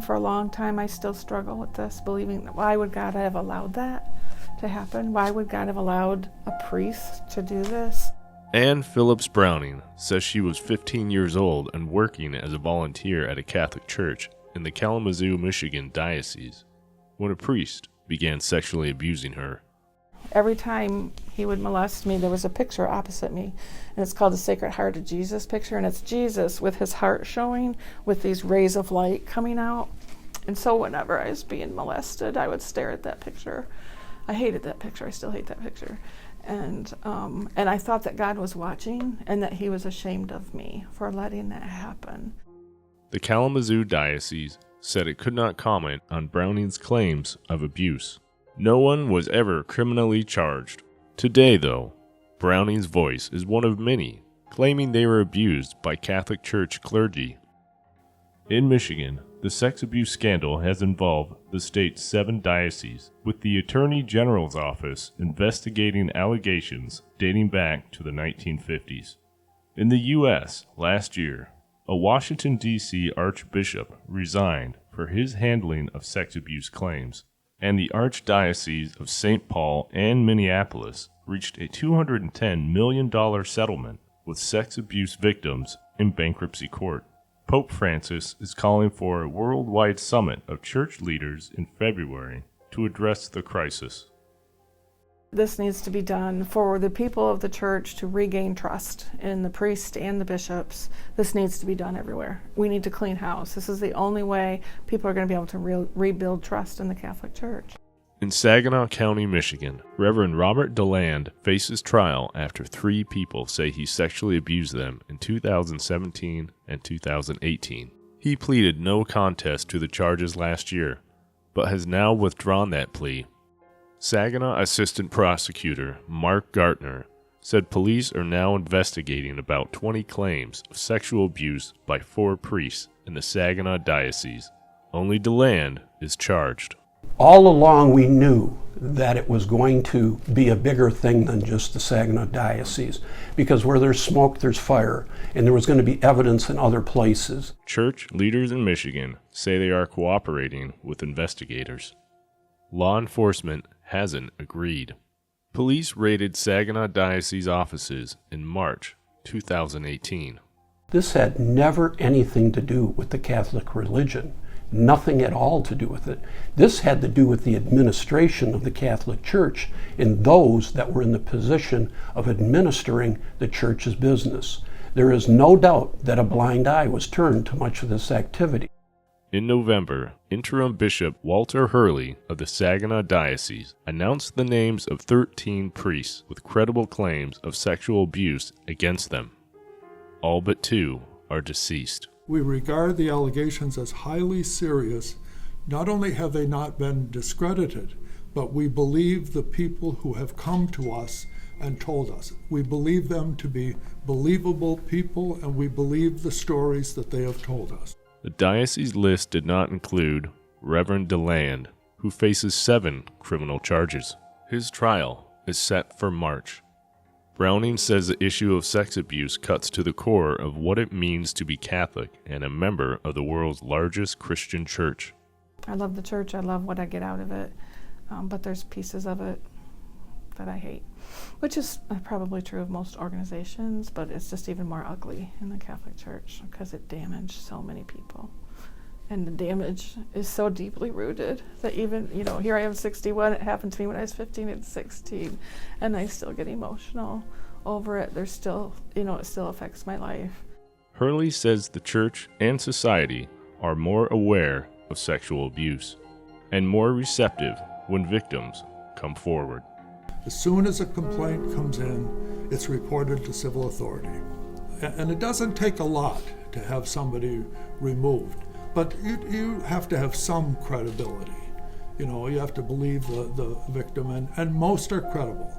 For a long time, I still struggle with this, believing that why would God have allowed that to happen? Why would God have allowed a priest to do this? Ann Phillips Browning says she was 15 years old and working as a volunteer at a Catholic church in the Kalamazoo, Michigan diocese when a priest began sexually abusing her. Every time he would molest me, there was a picture opposite me, and it's called the Sacred Heart of Jesus picture, and it's Jesus with his heart showing, with these rays of light coming out. And so whenever I was being molested, I would stare at that picture. I hated that picture. I still hate that picture. And I thought that God was watching and that he was ashamed of me for letting that happen. The Kalamazoo diocese said it could not comment on Browning's claims of abuse. No one was ever criminally charged. Today, though, Browning's voice is one of many claiming they were abused by Catholic Church clergy. In Michigan, the sex abuse scandal has involved the state's 7 dioceses, with the Attorney General's office investigating allegations dating back to the 1950s. In the U.S., last year, a Washington, D.C. archbishop resigned for his handling of sex abuse claims, and the Archdiocese of St. Paul and Minneapolis reached a $210 million settlement with sex abuse victims in bankruptcy court. Pope Francis is calling for a worldwide summit of church leaders in February to address the crisis. This needs to be done for the people of the church to regain trust in the priests and the bishops. This needs to be done everywhere. We need to clean house. This is the only way people are going to be able to rebuild trust in the Catholic Church. In Saginaw County, Michigan, Reverend Robert DeLand faces trial after 3 people say he sexually abused them in 2017 and 2018. He pleaded no contest to the charges last year, but has now withdrawn that plea. Saginaw Assistant Prosecutor Mark Gartner said police are now investigating about 20 claims of sexual abuse by 4 priests in the Saginaw Diocese. Only DeLand is charged. All along we knew that it was going to be a bigger thing than just the Saginaw Diocese, because where there's smoke, there's fire, and there was going to be evidence in other places. Church leaders in Michigan say they are cooperating with investigators. Law enforcement hasn't agreed. Police raided Saginaw Diocese offices in March 2018. This had never anything to do with the Catholic religion. Nothing at all to do with it. This had to do with the administration of the Catholic Church and those that were in the position of administering the church's business. There is no doubt that a blind eye was turned to much of this activity. In November, Interim Bishop Walter Hurley of the Saginaw Diocese announced the names of 13 priests with credible claims of sexual abuse against them. All but 2 are deceased. We regard the allegations as highly serious. Not only have they not been discredited, but we believe the people who have come to us and told us. We believe them to be believable people, and we believe the stories that they have told us. The diocese list did not include Reverend DeLand, who faces 7 criminal charges. His trial is set for March. Browning says the issue of sex abuse cuts to the core of what it means to be Catholic and a member of the world's largest Christian church. I love the church. I love what I get out of it. But there's pieces of it that I hate, which is probably true of most organizations, but it's just even more ugly in the Catholic Church because it damaged so many people. And the damage is so deeply rooted that even, here I am 61, it happened to me when I was 15 and 16, and I still get emotional over it. There's still, it still affects my life. Hurley says the church and society are more aware of sexual abuse and more receptive when victims come forward. As soon as a complaint comes in, it's reported to civil authority. And it doesn't take a lot to have somebody removed. But you have to have some credibility. You have to believe the victim, and most are credible.